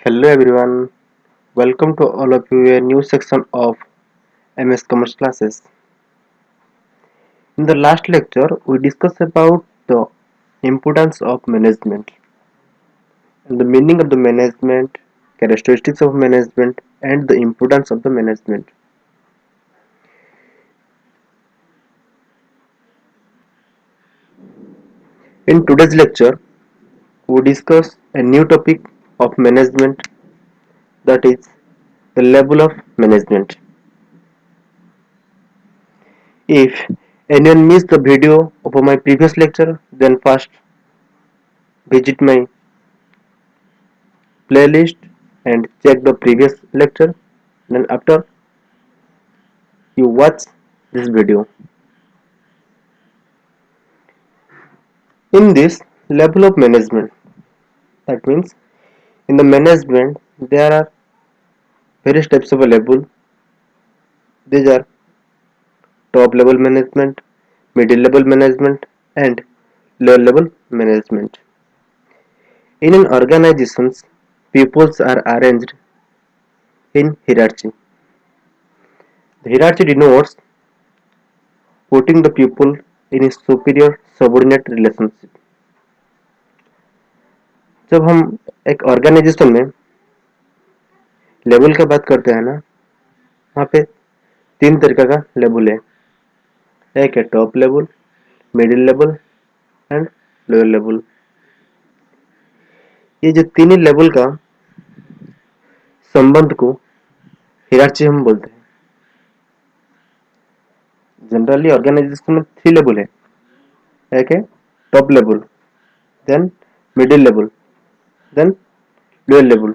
Hello everyone, welcome to all of you a new section of MS Commerce classes. In the last lecture, we discussed about the importance of management and the meaning of the management, characteristics of management and the importance of the management. In today's lecture, we discuss a new topic of management, that is the level of management. If anyone missed the video of my previous lecture, then first visit my playlist and check the previous lecture. Then after you watch this video. In this level of management, that means in the management there are various types of a level. These are top level management, middle level management and lower level management. In an organization, pupils are arranged in hierarchy. The hierarchy denotes putting the pupil in a superior subordinate relationship. जब हम एक organisation में level की बात करते हैं ना, वहाँ पे तीन तरीके का लेवल है. एक है top level, middle level and lower level. ये जो तीन ही लेवल का संबंध को हिरार्ची हम बोलते हैं. जनरली ऑर्गेनाइजेशन में थ्री लेवल है. एक है top level, then middle level, then lower level.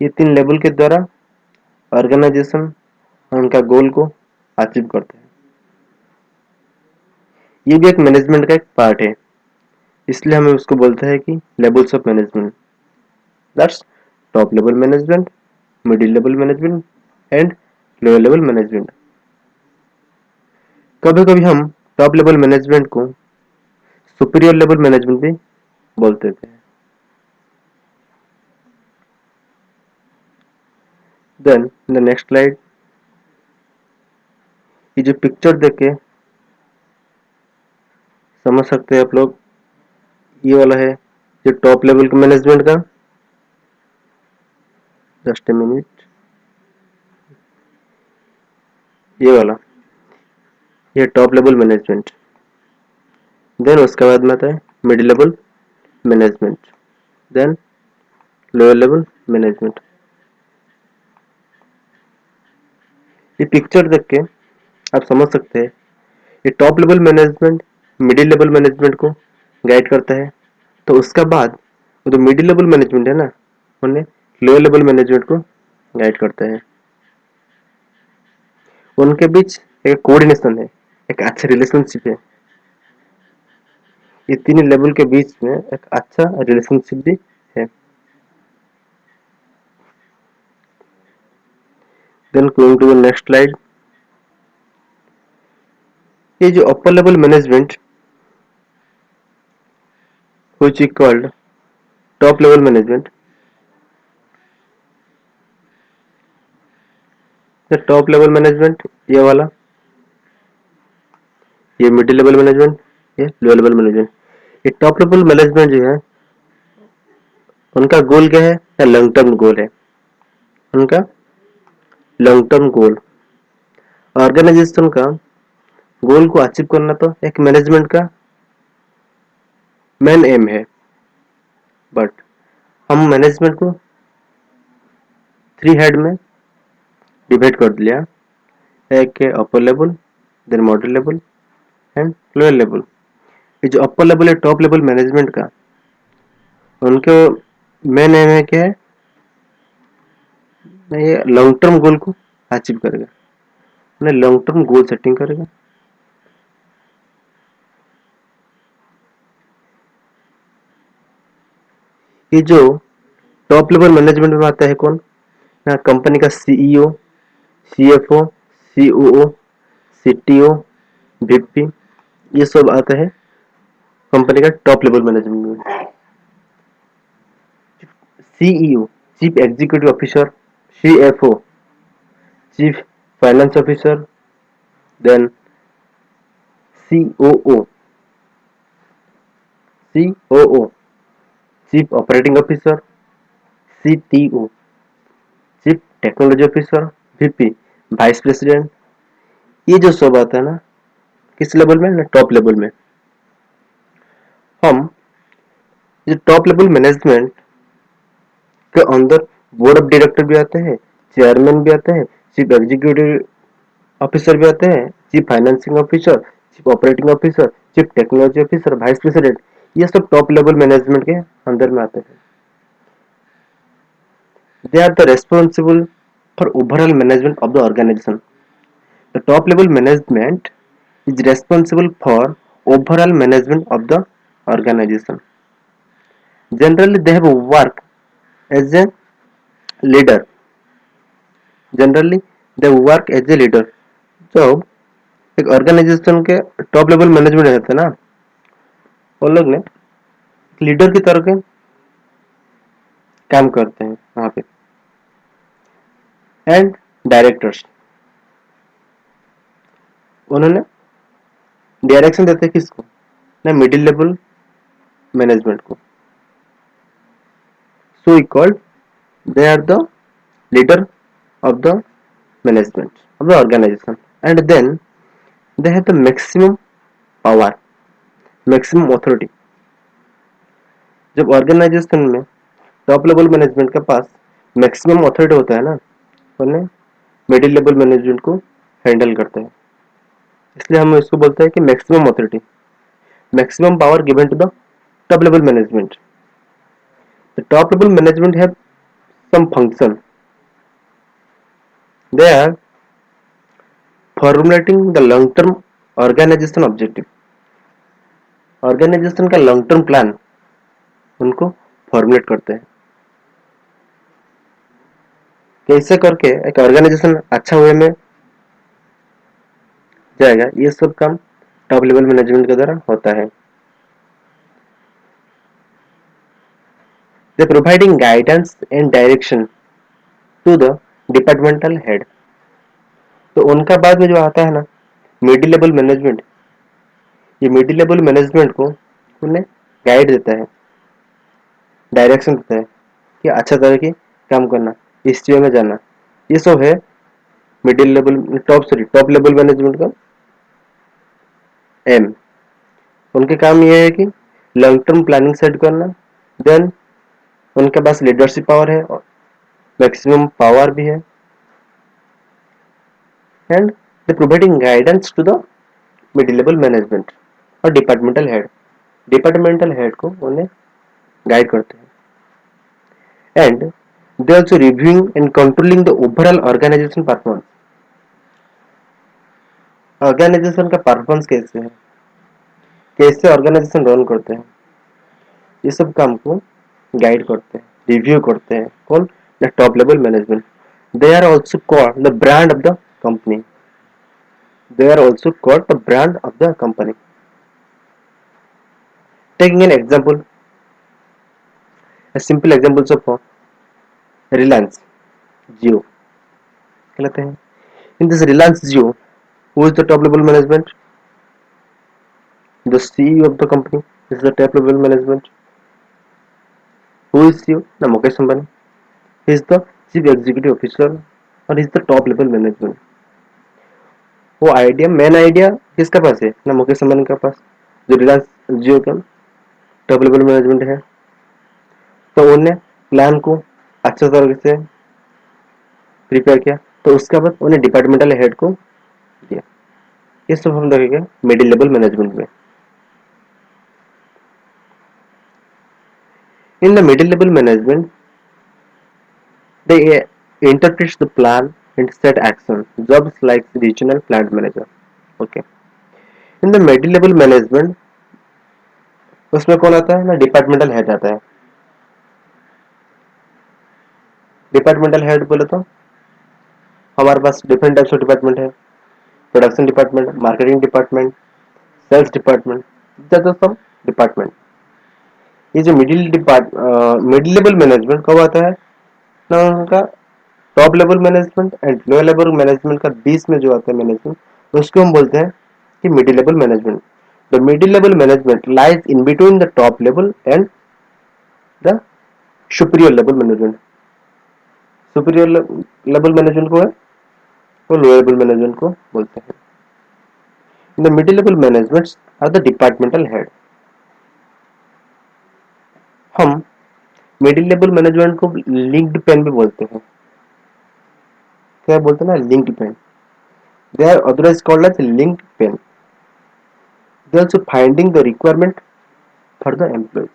ये तीन लेवल के द्वारा ऑर्गेनाइजेशन उनका गोल को अचीव करते हैं. ये भी एक मैनेजमेंट का एक पार्ट है, इसलिए हमें उसको बोलते हैं कि levels of management. That's top level management, middle level management and lower level management. कभी कभी हम टॉप लेवल मैनेजमेंट को सुपीरियर लेवल मैनेजमेंट भी बोलते थे. Then the next slide. ये जो पिक्चर देख के समझ सकते हैं आप लोग, ये वाला है जो टॉप लेवल के मैनेजमेंट का. Just a minute. ये वाला ये टॉप लेवल मैनेजमेंट. देन उसके बाद में आता है middle level management, then lower level management. ये पिक्चर देख के आप समझ सकते हैं ये top level management middle level management को गाइड करता है. तो उसका बाद वो जो मिडिल लेवल मैनेजमेंट है ना, उन्हें लोअर लेवल मैनेजमेंट को गाइड करता है. उनके बीच एक कोऑर्डिनेशन है, एक अच्छा रिलेशनशिप है. ये तीन लेवल के बीच में एक अच्छा रिलेशनशिप भी है. Then going to the next slide. ये जो upper level management which is called top level management. The top level management ये वाला, ये मिडिल लेवल मैनेजमेंट, ये लोअर लेवल मैनेजमेंट. ये टॉप लेवल मैनेजमेंट जो है उनका गोल क्या है, या लॉन्ग टर्म गोल है. उनका लॉन्ग टर्म गोल ऑर्गेनाइजेशन का गोल को अचीव करना तो एक मैनेजमेंट का मेन एम है. बट हम मैनेजमेंट को थ्री हेड में डिवाइड कर दिया. एक है upper level, then model level and lower level. ये जो अपर लेवल है टॉप लेवल मैनेजमेंट का, उनके मेन एम है क्या है, ये लॉन्ग टर्म गोल को अचीव करेगा, उन्हें लॉन्ग टर्म गोल सेटिंग करेगा. ये जो टॉप लेवल मैनेजमेंट में आता है कौन, ना कंपनी का CEO, CFO, COO, CTO, VP, ये सब आता है कंपनी का टॉप लेवल मैनेजमेंट में. CEO, Chief Executive Officer, CFO, Chief Finance Officer, then COO, COO, Chief Operating Officer, CTO, Chief Technology Officer, VP, Vice President। ये जो सब आता है ना, किस लेवल में ना, टॉप लेवल में। हम ये टॉप लेवल मैनेजमेंट के अंदर बोर्ड ऑफ डायरेक्टर भी आते हैं, चेयरमैन भी आते हैं, चीफ एग्जीक्यूटिव ऑफिसर भी आते हैं, chief financing officer, chief operating officer, chief technology officer, vice president. ये सब टॉप लेवल मैनेजमेंट के अंदर में आते हैं। They are the responsible for overall management of the organization. The top level management is responsible for overall management of the organization. Generally, they have work as a leader. Generally, they work as a leader. So, एक organisation के top level management रहते हैं ना, उन लोग ने leader की तरह के काम करते हैं वहां पे। एंड डायरेक्टर्स, उन्होंने डायरेक्शन देते हैं किसको ना, मिडिल लेवल मैनेजमेंट को। So we called they are the leader of the management of the organization, and then they have the maximum power, maximum authority। जब ऑर्गेनाइजेशन में टॉप लेवल मैनेजमेंट के पास मैक्सिमम अथॉरिटी होता है ना, उन्हें middle level management को handle करते हैं। इसलिए हम इसको बोलते हैं कि maximum authority, maximum power given to the top level management. The top level management have some function. They are formulating the long term organization objective. Organization का लॉन्ग टर्म प्लान उनको फॉर्मुलेट करते हैं, कैसे करके एक ऑर्गेनाइजेशन अच्छा वे में जाएगा। ये सब काम टॉप लेवल मैनेजमेंट के द्वारा होता है। They providing guidance and direction to the departmental head. तो उनका बाद में जो आता है ना, मिडिल लेवल मैनेजमेंट, ये मिडिल लेवल मैनेजमेंट को उन्हें गाइड देता है, डायरेक्शन देता है कि अच्छा तरह की काम करना, इस चीज में जाना। ये सब है middle level top level management का एम। उनके काम ये है कि लॉन्ग टर्म प्लानिंग सेट करना, देन उनके पास लीडरशिप पावर है, मैक्सिमम पावर भी है, and they providing guidance to the middle level management और डिपार्टमेंटल हेड। डिपार्टमेंटल हेड को उन्हें गाइड करते हैं, and they also reviewing and controlling the overall organization performance. Organization का परफॉर्मेंस कैसे है, कैसे ऑर्गेनाइजेशन रन करते हैं, ये सब काम को गाइड करते हैं, रिव्यू करते हैं। कौन? The top level management. They are also called the brand of the company. They are also called the brand of the company. Taking an example, a simple examples of Reliance Jio कहते हैं। In this Reliance Jio, who is the top level management? The CEO of the company is the top level management. Who is CEO? The Mukesh Ambani. He is the chief executive officer और he is the top level management। वो idea, main idea किसके पास है ना, मुकेश अंबानी के पास, जो रिलायंस जियो का top level management है। तो उन्हें प्लान को अच्छे तरह से प्रिपेयर किया, तो उसके बाद उन्हें डिपार्टमेंटल हेड को दिया। ये सब हम देखेंगे मिडिल लेवल मैनेजमेंट में। इन the middle level management they interpret the plan and set action, jobs like regional plant manager। okay, in the middle level management उसमें कौन आता है ना, डिपार्टमेंटल हेड आता है। डिपार्टमेंटल हेड बोले तो हमारे पास डिफरेंट टाइप्स ऑफ डिपार्टमेंट है, production department, marketing department, sales department, that सब डिपार्टमेंट। ये जो मिडिल लेवल मैनेजमेंट कब आता है ना, उनका top level management and lower level management का बीच में जो आता है मैनेजमेंट, उसको हम बोलते हैं कि middle level management. The middle level management lies in between the top level and the superior level management. Superior level management को है तो लोअर लेवल मैनेजमेंट को बोलते हैं. In the middle level management are the departmental head. हम middle level management को linking pin भी बोलते हैं. क्या बोलते हैं ना, linking pin. They are otherwise called as linking pin. They also finding the requirement for the employee.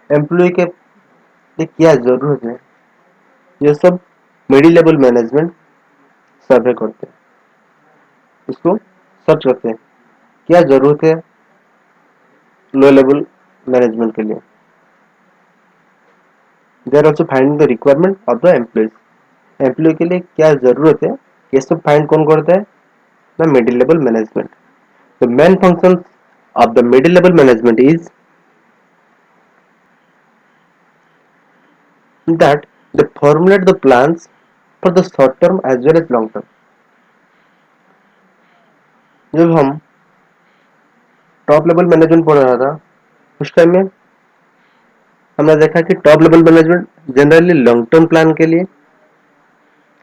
Employee के लिए क्या जरूरत है, ये सब मिडिल लेवल मैनेजमेंट सर्वे करते हैं. इसको सर्च करते हैं क्या जरूरत है लो लेवल मैनेजमेंट के लिए. They are also finding the requirement of the employees. Employee के लिए क्या जरूरत है, ये सब फाइंड कौन करता है the middle level management. The main function of the middle level management is that they formulate the plans for the short term as well as long term. जब हम टॉप लेवल मैनेजमेंट पढ़ रहा था उस time में हमने देखा कि top level management generally long term plan के लिए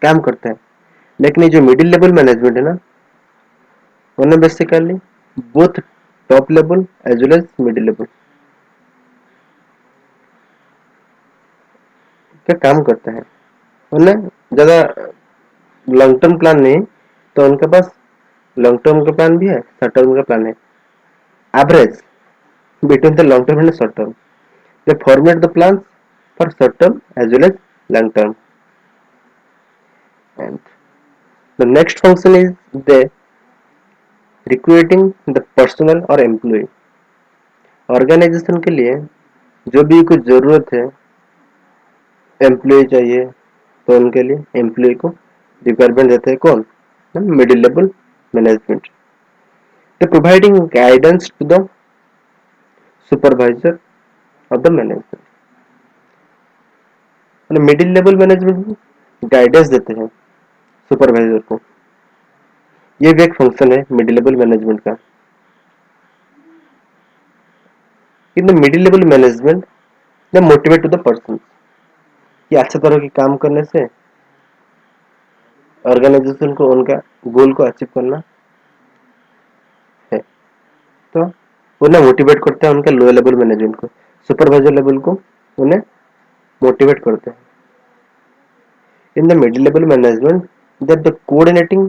काम करता है, लेकिन ये जो मिडिल लेवल मैनेजमेंट है ना, उन्हें basically both top level as well as middle level पे काम करता है. उन्हें ज़्यादा लॉन्ग टर्म प्लान नहीं, तो उनके पास लॉन्ग टर्म का प्लान भी है, शॉर्ट टर्म का प्लान है. Average between the long term and short term. They formulate the plans for short term as well as long term. And the next function is the recruiting the personnel or employee. Organization के लिए जो भी कुछ ज़रूरत है, employ चाहिए, तो उनके लिए एम्प्लॉय को रिक्वायरमेंट देते हैं कौन, middle level management. They providing guidance to the supervisor of the management. Middle level management guidance देते हैं सुपरवाइजर को. ये भी एक फंक्शन है मिडिल लेवल मैनेजमेंट का. In the middle level management they motivate to the person कि अच्छे तरह के काम करने से ऑर्गेनाइजेशन को उनका गोल को अचीव करना है. तो उन्हें मोटिवेट करते हैं उनके लोअर लेवल मैनेजमेंट को, सुपरवाइजर लेवल को उन्हें मोटिवेट करते हैं. In the middle level management that the coordinating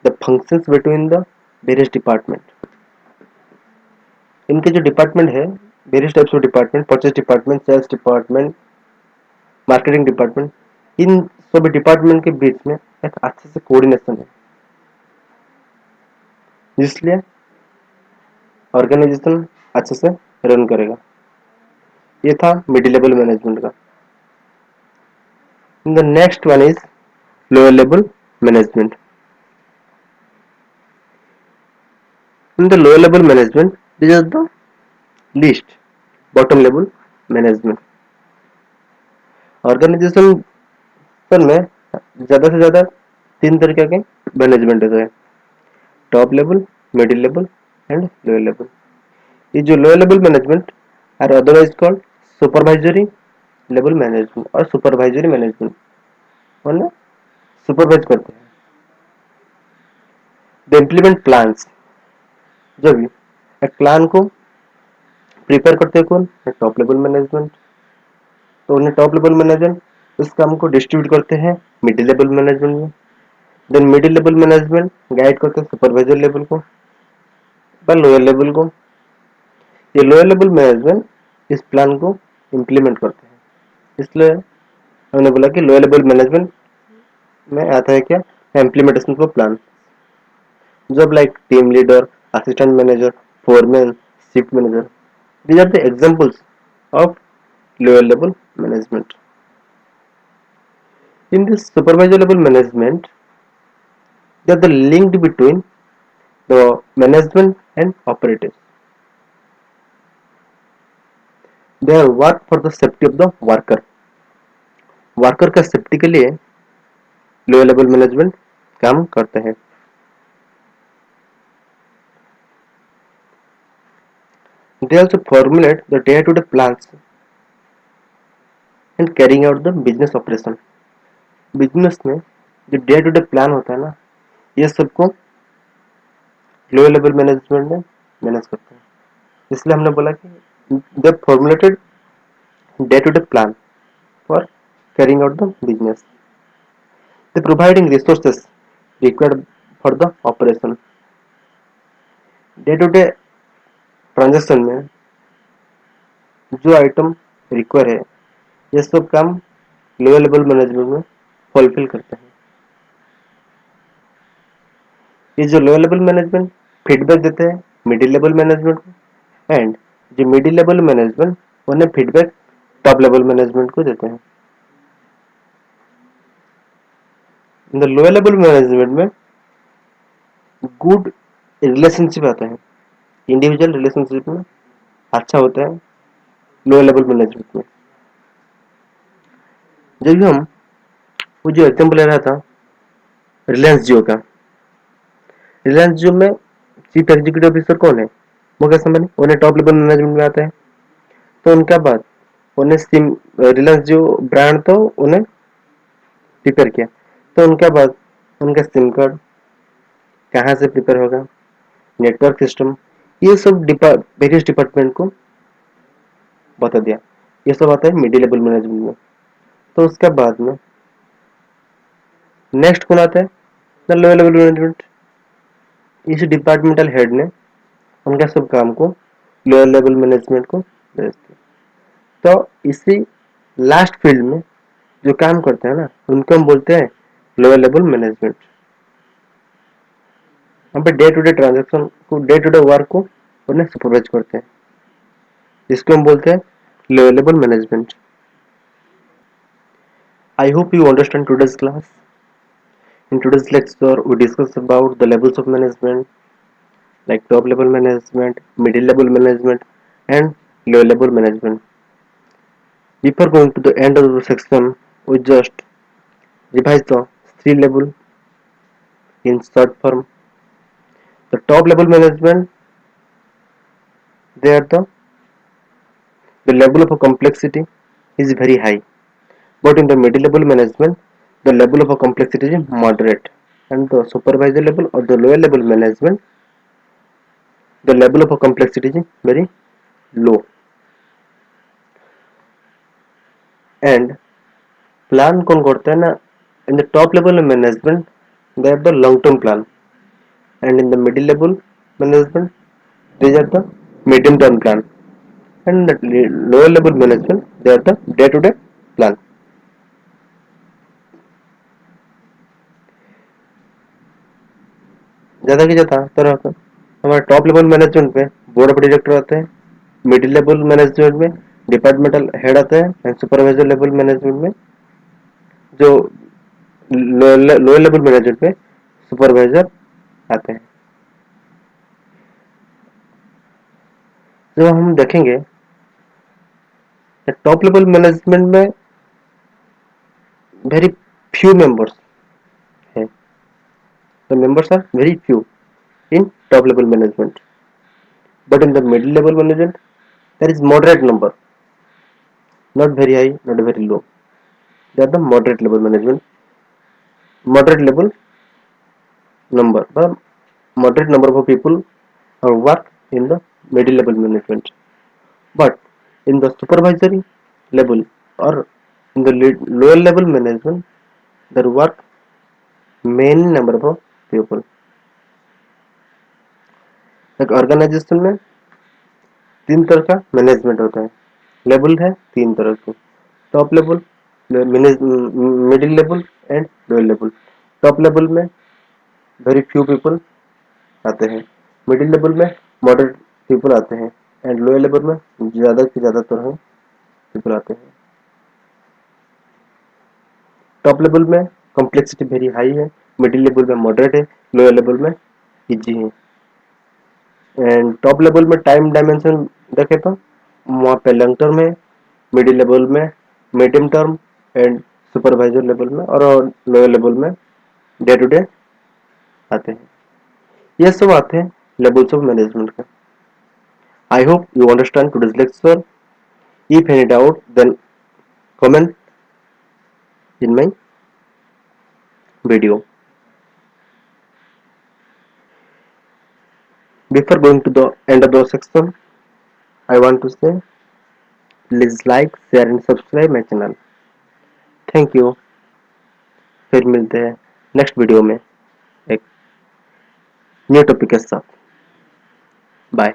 the functions between the various department. इनके जो डिपार्टमेंट है, various types of department, purchase department, sales department, marketing department, इन सभी डिपार्टमेंट के बीच में एक अच्छे से कोऑर्डिनेशन है, इसलिए ऑर्गेनाइजेशन अच्छे से रन करेगा. ये था मिडिल लेवल मैनेजमेंट का. The next one is lower level management. In the lower level management this is the least bottom level management. Organization में ज्यादा से ज्यादा तीन तरीके के मैनेजमेंट होते हैं, top level, middle level and lower level. ये जो lower level management are otherwise called supervisory level management और सुपरवाइजरी मैनेजमेंट, और सुपरवाइज करते हैं. The implement plans. जब एक प्लान को प्रिपेयर करते हैं कौन, टॉप लेवल मैनेजमेंट. तो उन्हें टॉप लेवल मैनेजमेंट उस काम को डिस्ट्रीब्यूट करते हैं मिडिल लेवल मैनेजमेंट में. Then middle level management guide करते हैं सुपरवाइजर लेवल को व लोअर लेवल को. ये लोअर लेवल मैनेजमेंट इस प्लान को इम्प्लीमेंट करते हैं. इसलिए हमने बोला कि लोअर लेवल मैनेजमेंट में आता है क्या, इम्प्लीमेंटेशन ऑफ प्लान. जब like team leader, assistant manager, foreman, shift manager, these are the examples of lower level management. In this supervisor level management, they are the linked between the management and operators. They are work for the safety of the worker. Worker का safety के लिए lower level management काम करते हैं। They also formulate the day-to-day plans and carrying out the business operation। Business में जो day to day plan होता है ना, ये सबको लोअर लेवल मैनेजमेंट में मैनेज करते हैं। इसलिए हमने बोला कि they formulated day to day plan for carrying out the business. They providing resources required for the operation. Day to day transaction में जो आइटम रिक्वायर है, ये सब काम लोअर लेवल मैनेजमेंट में फुलफिल करते हैं। ये जो लोअर लेवल मैनेजमेंट फीडबैक देते हैं मिडिल लेवल मैनेजमेंट को, एंड जो मिडिल लेवल मैनेजमेंट उन्हें फीडबैक टॉप लेवल मैनेजमेंट को देते हैं। In the lower level management में गुड रिलेशनशिप आता है, इंडिविजुअल रिलेशनशिप में अच्छा होता है लोअर लेवल मैनेजमेंट में। जब भी हम वो जो एग्जाम्पल ले रहा था रिलायंस जियो का, रिलायंस जियो में चीफ एग्जीक्यूटिव ऑफिसर कौन है? मुकेश अंबानी। उन्हें टॉप लेवल मैनेजमेंट में आता है। तो उनके बाद उन्हें सिम रिलायंस जियो ब्रांड तो उन्हें प्रिपेयर किया, तो उनके बाद उनका सिम कार्ड कहाँ से प्रिपेयर होगा, नेटवर्क सिस्टम, ये सब वेरियस डिपार्टमेंट को बता दिया। ये सब आता है मिडिल लेवल मैनेजमेंट में। तो उसके बाद में नेक्स्ट कौन आता है? The lower level management. इस डिपार्टमेंटल हेड ने उनका सब काम को लोअर लेवल मैनेजमेंट को भेज दिया। तो इसी लास्ट फील्ड में जो काम करते हैं ना, उनको हम बोलते हैं लोअर लेवल मैनेजमेंट। हम पे डे टू डे ट्रांजेक्शन को, डे टू डे वर्क को उन्हें सुपरवाइज करते हैं, जिसको हम बोलते हैं lower level management. I hope you understand today's class. In today's lecture, we discuss about the levels of management, like top level management, middle level management, and low level management. Before going to the end of the section, we just revise the three level in short form. The top level management, there the level of complexity is very high, but in the middle level management, the level of complexity is moderate, and the supervisor level or the lower level management, the level of complexity is very low. And plan कौन करता है ना, in the top level management they have the long term plan, and in the middle level management they are the medium term plan, and in the lower level management they are the day to day plan. ज़्यादा की ज़्यादा तरह का हमारे top level management में board of director आते हैं, middle level management में डिपार्टमेंटल हेड आते हैं, एंड सुपरवाइजर लेवल मैनेजमेंट में जो लोअर लेवल मैनेजमेंट में सुपरवाइजर आते हैं। जब हम देखेंगे टॉप लेवल मैनेजमेंट में वेरी few members है, the members are very few in top level management, but in the middle level management there is moderate number, not very high, not very low. They are the moderate level management, moderate level number, the moderate number of people or work in the middle level management. But in the supervisory level or in the lower level management, there work many number of people. एक organisation में तीन तरह का management होता है, level है तीन तरह के, top level, middle level and lower level. Top level में वेरी फ्यू पीपल आते हैं, मिडिल लेवल में मॉडरेट पीपल आते हैं, एंड लोअर लेवल में ज़्यादा से ज़्यादा तरह पीपल आते हैं। टॉप लेवल में कॉम्प्लेक्सिटी वेरी हाई है, मिडिल लेवल में मॉडरेट है, लोअर लेवल में इजी है। एंड टॉप लेवल में टाइम डायमेंशन देखें तो वहाँ पे लॉन्ग टर्म में, मिडिल लेवल में, medium term and supervisor level में और लोअर लेवल में डे टू डे आते हैं। ये सब आते हैं लेवल्स ऑफ मैनेजमेंट के। I hope you understand today's lecture. If any doubt then comment in my video. Before going to the end of the section, I want to say please like, share and subscribe my channel. Thank you. फिर मिलते हैं next video में एक new topic के साथ। Bye.